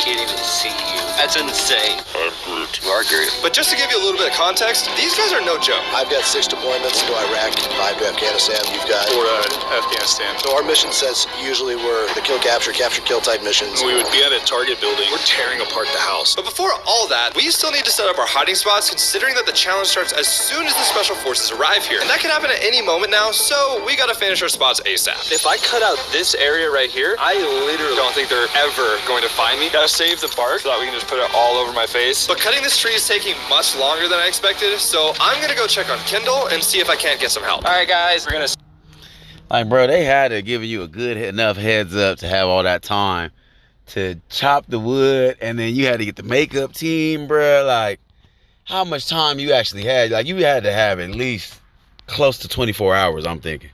can't even see you. That's insane. I'm Groot. You are Groot. But just to give you a little bit of context, these guys are no joke. I've got 6 deployments to Iraq, 5 to Afghanistan. You've got 4 to Afghanistan. So our mission sets usually were the kill, capture kill type missions. We would be at a target building. We're tearing apart the house. But before all that, we still need to set up our hiding spots, considering that the challenge starts as soon as the special forces arrive here. And that can happen at any moment now, so we gotta finish our spots ASAP. If I cut out this area right here, I literally don't think they're ever going to find me. Gotta save the bark so that we can just put it all over my face. But cutting this tree is taking much longer than I expected, so I'm gonna go check on Kendall and see if I can't get some help. All right, guys, we're gonna... Like, bro, they had to give you a good enough heads up to have all that time to chop the wood, and then you had to get the makeup team, bro. Like, how much time you actually had? Like, you had to have at least close to 24 hours, I'm thinking.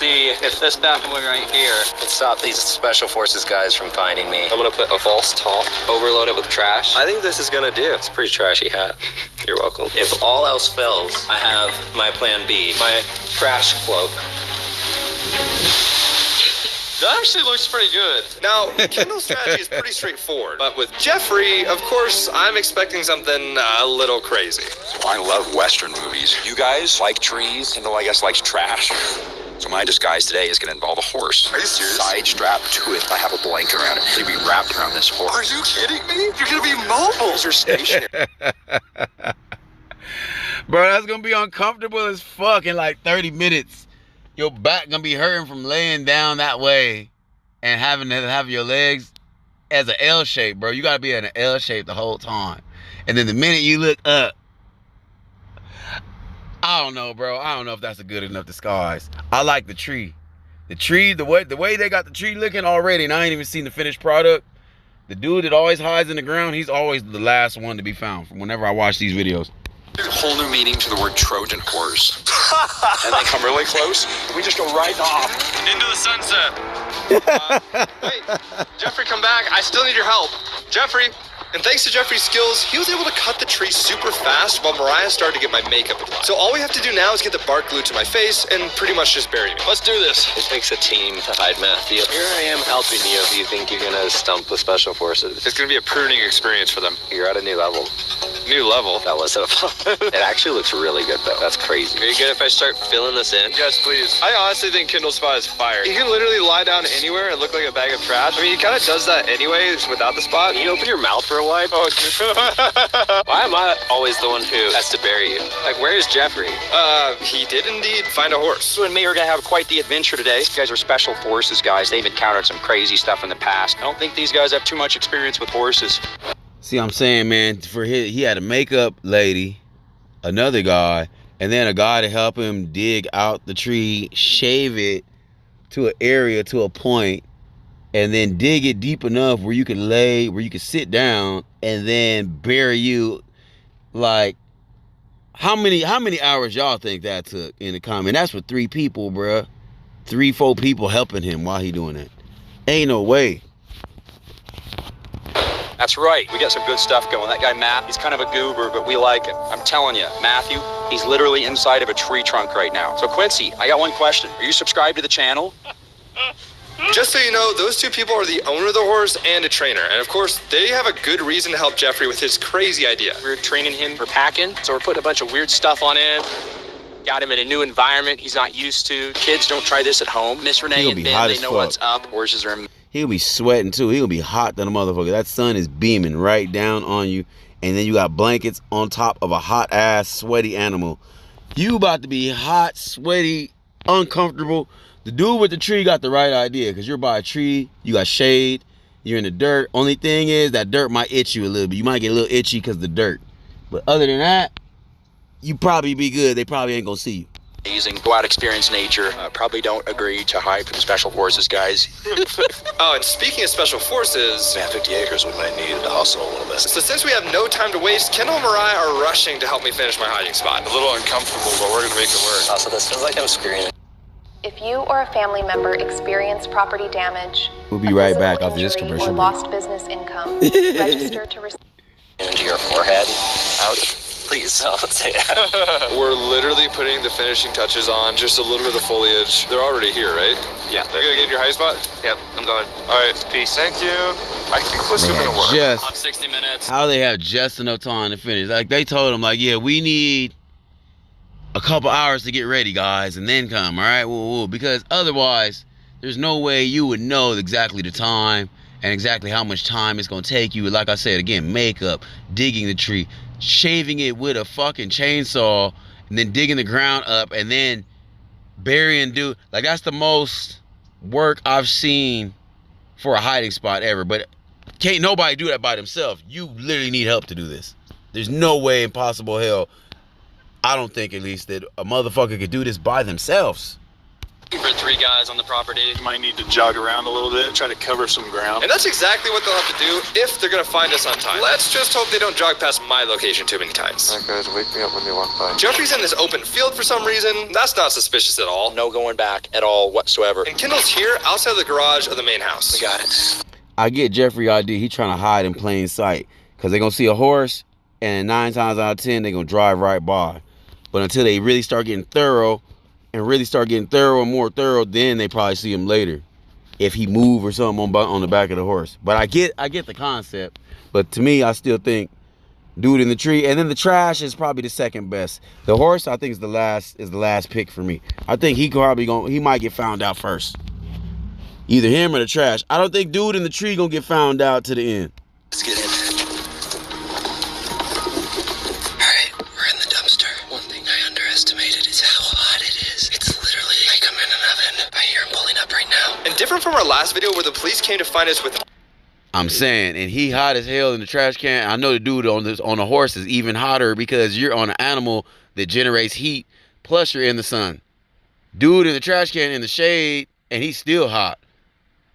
See if this bad boy right here Can stop these special forces guys from finding me. I'm gonna put a false top, overload it with trash. I think this is gonna do. It's a pretty trashy hat. You're welcome. If all else fails, I have my plan B. My trash cloak. That actually looks pretty good. Now, Kendall's strategy is pretty straightforward, but with Jeffrey, of course, I'm expecting something a little crazy. I love Western movies. You guys like trees, and I guess likes trash. So my disguise today is going to involve a horse. Are you serious? Side strap to it. I have a blanket around it. It'll be wrapped around this horse. Are you kidding me? You're gonna be mobile. Are stationary. Bro, that's gonna be uncomfortable as fuck in like 30 minutes. Your back gonna be hurting from laying down that way and having to have your legs as an L shape, bro. You gotta be in an L shape the whole time. And then the minute you look up, I don't know, bro. I don't know if that's a good enough disguise. I like the tree. The tree, the way they got the tree looking already, and I ain't even seen the finished product. The dude that always hides in the ground, he's always the last one to be found from whenever I watch these videos. There's a whole new meaning to the word Trojan horse. And they come really close. We just go right off. Into the sunset. Wait, Jeffrey, come back. I still need your help. Jeffrey. And thanks to Jeffrey's skills, he was able to cut the tree super fast while Mariah started to get my makeup applied. So all we have to do now is get the bark glued to my face and pretty much just bury me. Let's do this. It takes a team to hide Matthew. Here I am helping you if you think you're gonna stump the special forces. It's gonna be a pruning experience for them. You're at a new level. New level. That was it actually looks really good though. That's crazy. Are you good if I start filling this in? Yes, please. I honestly think Kindle's spot is fire. He can literally lie down anywhere and look like a bag of trash. I mean, he kind of does that anyway without the spot. Can you open your mouth for a while? Oh, why am I always the one who has to bury you? Like, where's Jeffrey? He did indeed find a horse. You and me are gonna have quite the adventure today. These guys are special forces guys. They've encountered some crazy stuff in the past. I don't think these guys have too much experience with horses. See, I'm saying, man, he had a makeup lady, another guy, and then a guy to help him dig out the tree, shave it to an area, to a point, and then dig it deep enough where you can sit down and then bury you. Like, how many hours y'all think that took in the comment? That's for 3 people, bruh. 3-4 people helping him while he doing it. Ain't no way. That's right. We got some good stuff going. That guy, Matt, he's kind of a goober, but we like it. I'm telling you, Matthew, he's literally inside of a tree trunk right now. So, Quincy, I got one question. Are you subscribed to the channel? Just so you know, those 2 people are the owner of the horse and a trainer. And of course, they have a good reason to help Jeffrey with his crazy idea. We're training him for packing, so we're putting a bunch of weird stuff on him. Got him in a new environment he's not used to. Kids, don't try this at home. Miss Renee and Ben, they know what's up. Horses are... He'll be sweating too. He'll be hot than a motherfucker. That sun is beaming right down on you. And then you got blankets on top of a hot ass, sweaty animal. You about to be hot, sweaty, uncomfortable. The dude with the tree got the right idea, because you're by a tree, you got shade, you're in the dirt. Only thing is that dirt might itch you a little bit. You might get a little itchy because of the dirt. But other than that, you probably be good. They probably ain't gonna see you. Amazing. Go out, experience nature. Probably don't agree to hide for the special forces guys. Oh, and speaking of special forces, Man, 50 acres, we might need to hustle a little bit. so since we have no time to waste, Kendall and Mariah are rushing to help me finish my hiding spot. A little uncomfortable, but we're gonna make it work. Also, this feels like I'm screaming. If you or a family member experience property damage, We'll be right physical back after this injury, commercial or break. lost business income, register to receive. Into your forehead. Ouch. Please, don't say that. We're literally putting the finishing touches on, just a little bit of the foliage. They're already here, right? Yeah. You're gonna get in your high spot? Yep, I'm going. All right, peace. Thank you. I think this is gonna work. I'm 60 minutes. How they have just enough time to finish? Like they told him, like, yeah, we need a couple hours to get ready, guys, and then come. All right, woo, because otherwise, there's no way you would know exactly the time and exactly how much time it's gonna take you. Like I said, again, makeup, digging the tree, shaving it with a fucking chainsaw, and then digging the ground up, and then burying dude. Like that's the most work I've seen for a hiding spot ever. But can't nobody do that by themselves. You literally need help to do this. There's no way in possible hell, I don't think at least, that a motherfucker could do this by themselves. For 3 guys on the property. You might need to jog around a little bit, try to cover some ground. And that's exactly what they'll have to do if they're gonna find us on time. Let's just hope they don't jog past my location too many times. Alright guys, wake me up when they walk by. Jeffrey's in this open field for some reason. That's not suspicious at all. No going back at all whatsoever. And Kendall's here outside the garage of the main house. We got it. I get Jeffrey idea. He trying to hide in plain sight because they're gonna see a horse, and 9 times out of 10 they're gonna drive right by. But until they really start getting thorough and more thorough, then they probably see him later if he move or something on the back of the horse. But I get the concept. But to me, I still think dude in the tree, and then the trash is probably the second best. The horse, I think, is the last pick for me. I think he might get found out first. Either him or the trash. I don't think dude in the tree gonna get found out to the end. Let's get in. Alright, we're in the dumpster. One thing I underestimated is how hot it is. It's literally like I'm in an oven. I hear him pulling up right now. And different from our last video where the police came to find us with... I'm saying, and he hot as hell in the trash can. I know the dude on the horse is even hotter because you're on an animal that generates heat, plus you're in the sun. Dude in the trash can in the shade, and he's still hot.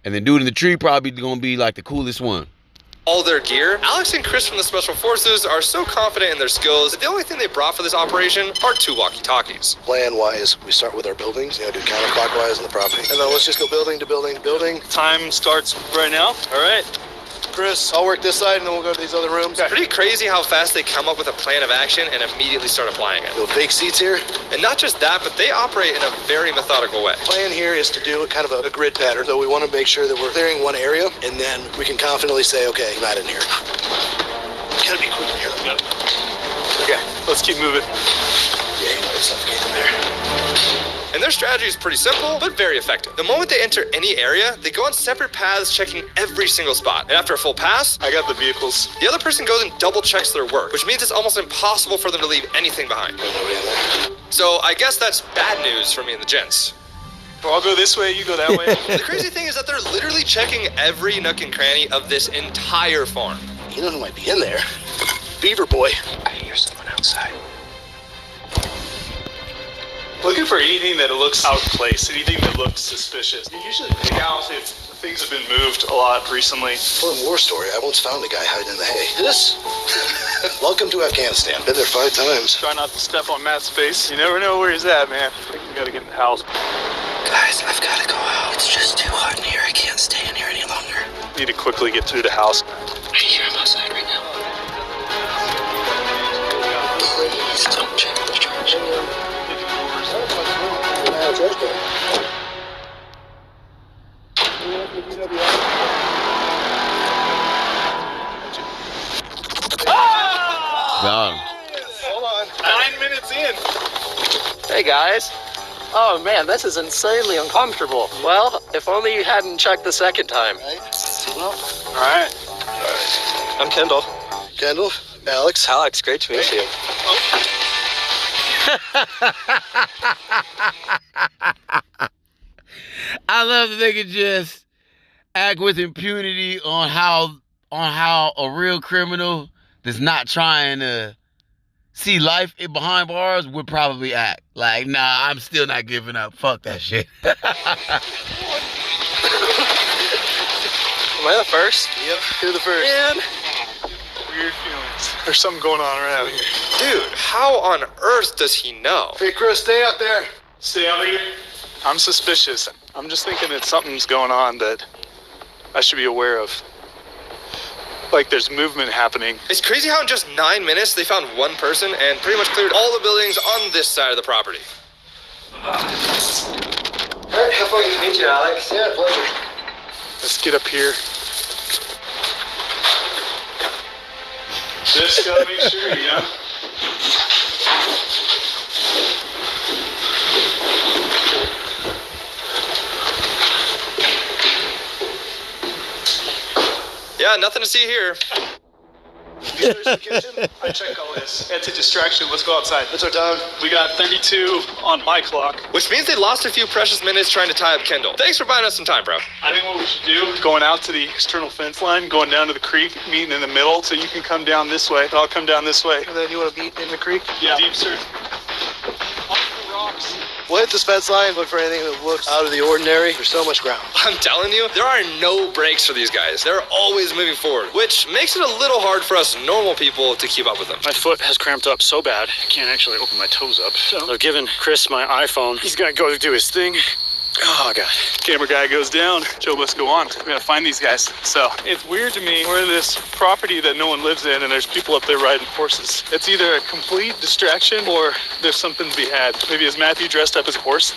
And then dude in the tree probably gonna be like the coolest one. all their gear. Alex and Chris from the Special Forces are so confident in their skills that the only thing they brought for this operation are 2 walkie-talkies. Plan-wise, we start with our buildings, do counterclockwise on the property. And then let's just go building to building to building. Time starts right now. All right. Chris, I'll work this side and then we'll go to these other rooms. It's pretty crazy how fast they come up with a plan of action and immediately start applying it. Little fake seats here. And not just that, but they operate in a very methodical way. Plan here is to do kind of a grid pattern. So we want to make sure that we're clearing one area and then we can confidently say, okay, not in here. Gotta be quick in here. Yep. Okay, let's keep moving. Yeah, you might suffocate in there. And their strategy is pretty simple, but very effective. The moment they enter any area, they go on separate paths, checking every single spot. And after a full pass, I got the vehicles. the other person goes and double checks their work, which means it's almost impossible for them to leave anything behind. So I guess that's bad news for me and the gents. Well, I'll go this way, you go that way. The crazy thing is that they're literally checking every nook and cranny of this entire farm. You know who might be in there? Beaver Boy. I hear someone outside. Looking for anything that looks out of place, anything that looks suspicious. You usually pick out if things have been moved a lot recently. For a war story, I once found a guy hiding in the hay. This? Welcome to Afghanistan. Been there 5 times. Try not to step on Matt's face. You never know where he's at, man. I think we gotta get in the house. Guys, I've gotta go out. It's just too hot in here. I can't stay in here any longer. Need to quickly get through the house. I hear him outside right now. Please don't check the charge. Got him. Hold on. 9 minutes in. Hey guys. Oh man, this is insanely uncomfortable. Well, if only you hadn't checked the second time. All right. I'm Kendall. Kendall, Alex. Alex, great to meet you. I love that they can just act with impunity on how a real criminal that's not trying to see life behind bars would probably act. Like, nah, I'm still not giving up. Fuck that shit. Am I the first? Yep, you're the first. Man. Weird feelings. There's something going on around here. Dude, how on earth does he know? Hey, Chris, stay out there. Stay out here. I'm suspicious. I'm just thinking that something's going on that I should be aware of. like there's movement happening. It's crazy how in just 9 minutes they found one person and pretty much cleared all the buildings on this side of the property. Alright, how fun to meet you, Alex. Yeah, pleasure. Let's get up here. Just gotta make sure, you know? Yeah, nothing to see here. There's the kitchen. I checked all this. It's a distraction. Let's go outside. What's our time? We got 32 on my clock. Which means they lost a few precious minutes trying to tie up Kendall. Thanks for buying us some time, bro. I think what we should do, going out to the external fence line, going down to the creek, meeting in the middle, so you can come down this way, and I'll come down this way. And then you want to meet in the creek? Yeah. Deep search. Off the rocks. We'll hit this fence line, look for anything that looks out of the ordinary. There's so much ground. I'm telling you, there are no breaks for these guys. They're always moving forward, which makes it a little hard for us normal people to keep up with them. My foot has cramped up so bad, I can't actually open my toes up. So I've given Chris my iPhone. He's gonna go do his thing. Oh, God. Camera guy goes down. Joe must go on. We gotta find these guys. So it's weird to me. We're in this property that no one lives in, and there's people up there riding horses. It's either a complete distraction or there's something to be had. Maybe is Matthew dressed up as a horse?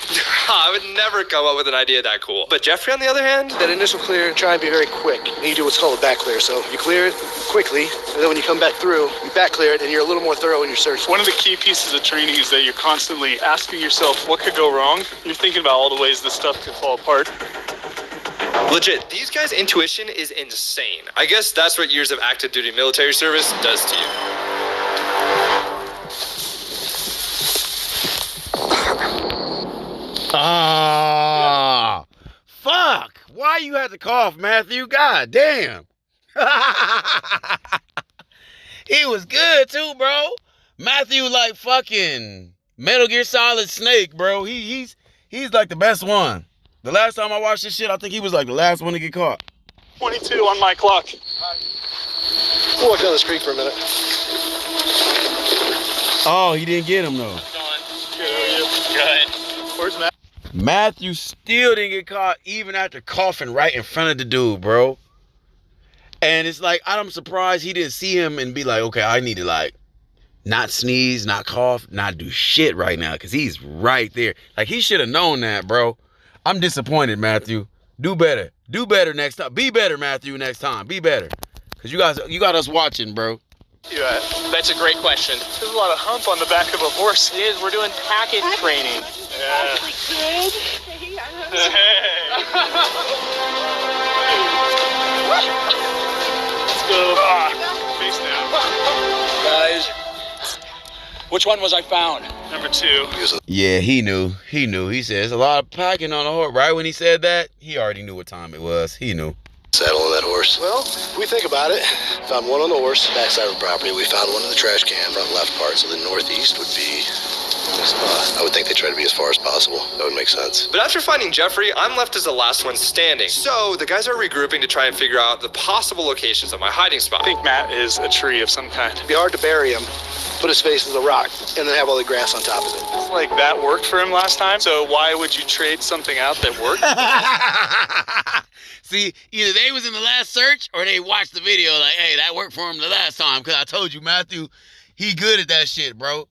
I would never come up with an idea that cool. But Jeffrey, on the other hand, That initial clear, try and be very quick. And you do what's called a back clear. So you clear it quickly, and then when you come back through, you back clear it, and you're a little more thorough in your search. One of the key pieces of training is that you're constantly asking yourself what could go wrong. You're thinking about all the ways this stuff could fall apart. legit, these guys' intuition is insane. I guess that's what years of active duty military service does to you. Ah, fuck. Why you had to cough, Matthew? God damn. He was good too, bro. Matthew like fucking Metal Gear Solid Snake, bro. He's like the best one. The last time I watched this shit, I think he was like the last one to get caught. 22 on my clock. We'll walk down this creek for a minute. Oh, he didn't get him though. Good. Where's Matt? Matthew still didn't get caught even after coughing right in front of the dude, bro. And it's like, I'm surprised he didn't see him and be like, okay, I need to like not sneeze, not cough, not do shit right now, because he's right there. Like, he should have known that, bro. I'm disappointed, Matthew. Do better. Do better next time. Be better, Matthew, next time. Be better. Because you got us watching, bro. You at? That's a great question. There's a lot of hump on the back of a horse. It is. We're doing package training. Yeah. Let's go. Face down. Guys, which one was I found? Number 2. Yeah, he knew. He knew. He said, there's a lot of packing on the horse. Right when he said that, he already knew what time it was. He knew. Saddle on that horse. Well, if we think about it, found one on the horse, backside of the property. We found one in the trash can, front left part. So the northeast would be this spot. I would think they try to be as far as possible. That would make sense. But after finding Jeffrey, I'm left as the last one standing. So the guys are regrouping to try and figure out the possible locations of my hiding spot. I think Matt is a tree of some kind. It'd be hard to bury him, put his face in the rock, and then have all the grass on top of it. It's like that worked for him last time, so why would you trade something out that worked? See, either they was in the last search or they watched the video like, hey, that worked for him the last time. Because I told you, Matthew, he good at that shit, bro.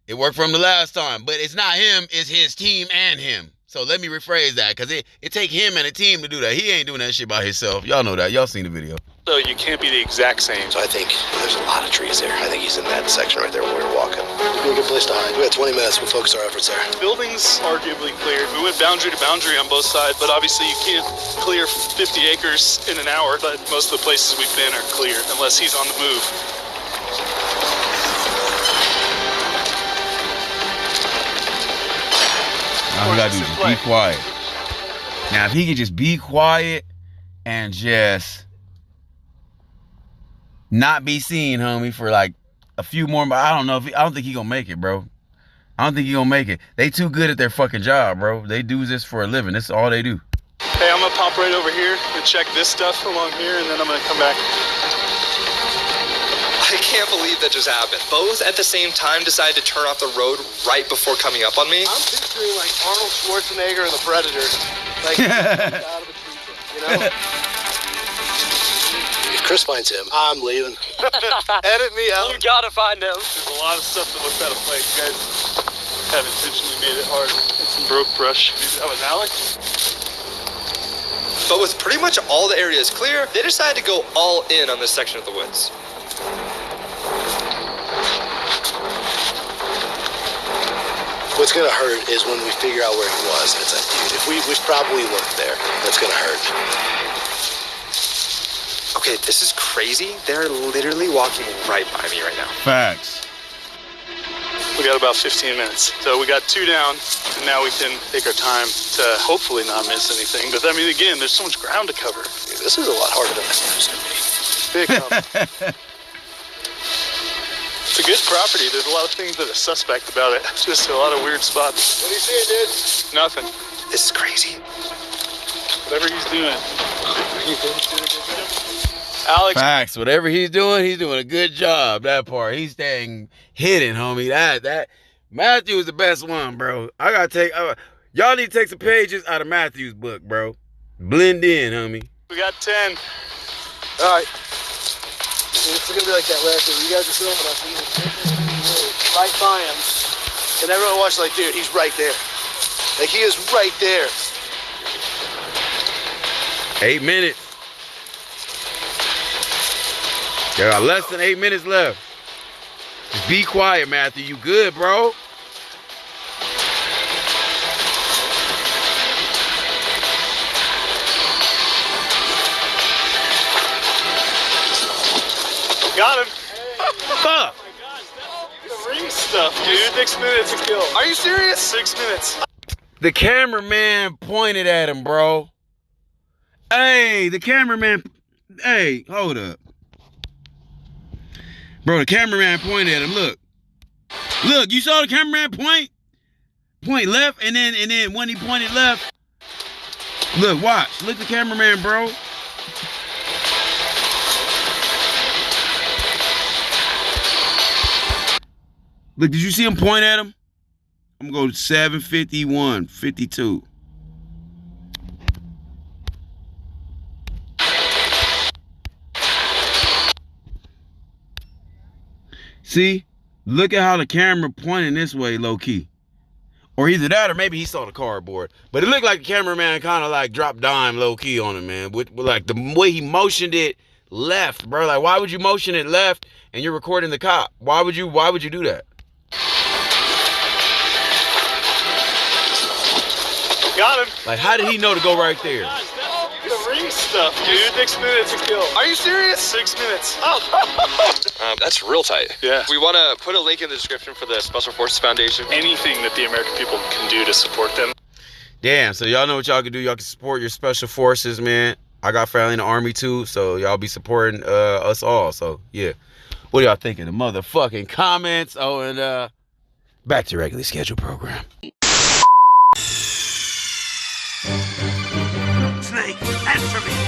It worked for him the last time. But it's not him, it's his team and him. So let me rephrase that, because it take him and a team to do that. He ain't doing that shit by himself. Y'all know that. Y'all seen the video. So you can't be the exact same. So I think there's a lot of trees there. I think he's in that section right there where we were walking. It'd be a good place to hide. We had 20 minutes. We'll focus our efforts there. Buildings arguably cleared. We went boundary to boundary on both sides, but obviously you can't clear 50 acres in an hour. But most of the places we've been are clear, unless he's on the move. All we gotta do is just be quiet. Now, if he could just be quiet and just not be seen, homie, for like a few more, I don't think he gonna make it, bro. I don't think he gonna make it. They too good at their fucking job, bro. They do this for a living. This is all they do. Hey, I'm gonna pop right over here and check this stuff along here, and then I'm gonna come back. I can't believe that just happened. Both at the same time decided to turn off the road right before coming up on me. I'm picturing like Arnold Schwarzenegger and the Predator. Like, out of a tree, you know? If Chris finds him. I'm leaving. Edit me out. You gotta find him. There's a lot of stuff that looks out of place. You guys have intentionally made it hard. It's some broke brush. That was Alex? But with pretty much all the areas clear, they decided to go all in on this section of the woods. What's gonna hurt is when we figure out where he was. And it's like, dude, if we've probably looked there. That's gonna hurt. Okay, this is crazy. They're literally walking right by me right now. Facts. We got about 15 minutes. So we got 2 down, and now we can take our time to hopefully not miss anything. But I mean, again, there's so much ground to cover. Dude, this is a lot harder than I thought it was gonna be. Big It's a good property. There's a lot of things that are suspect about it. It's just a lot of weird spots. What do you see, dude? Nothing. This is crazy. Whatever he's doing. Alex. Facts. Whatever he's doing a good job. That part. He's staying hidden, homie. That Matthew is the best one, bro. I gotta take. Y'all need to take some pages out of Matthew's book, bro. Blend in, homie. We got 10. All right. It's gonna be like that last year. You guys are filming us. Right by him. And everyone watch like, dude, he's right there. Like, he is right there. 8 minutes. There are less than 8 minutes left. Just be quiet, Matthew. You good, bro? Got him. Fuck. The ring stuff, dude. 6 minutes to kill. Are you serious? 6 minutes. The cameraman pointed at him, bro. Hey, the cameraman. Hey, hold up. Bro, the cameraman pointed at him. Look. Look, you saw the cameraman point left, and then when he pointed left. Look, watch. Look at the cameraman, bro. Look, did you see him point at him? I'm going to go 751, 52. See? Look at how the camera pointing this way, low-key. Or either that or maybe he saw the cardboard. But it looked like the cameraman kind of like dropped dime low-key on him, man. With like the way he motioned it left, bro. Like, why would you motion it left and you're recording the cop? Why would you do that? Got him. Like, how did he know to go right there? The ring stuff, dude. 6 minutes to kill. Are you serious? 6 minutes. Oh. That's real tight. Yeah. We want to put a link in the description for the Special Forces Foundation. Anything that the American people can do to support them. Damn, so y'all know what y'all can do. Y'all can support your special forces, man. I got family in the Army too, so y'all be supporting us all. So, yeah. What do y'all think in the motherfucking comments? Oh, and back to regularly scheduled program. Snake, answer me.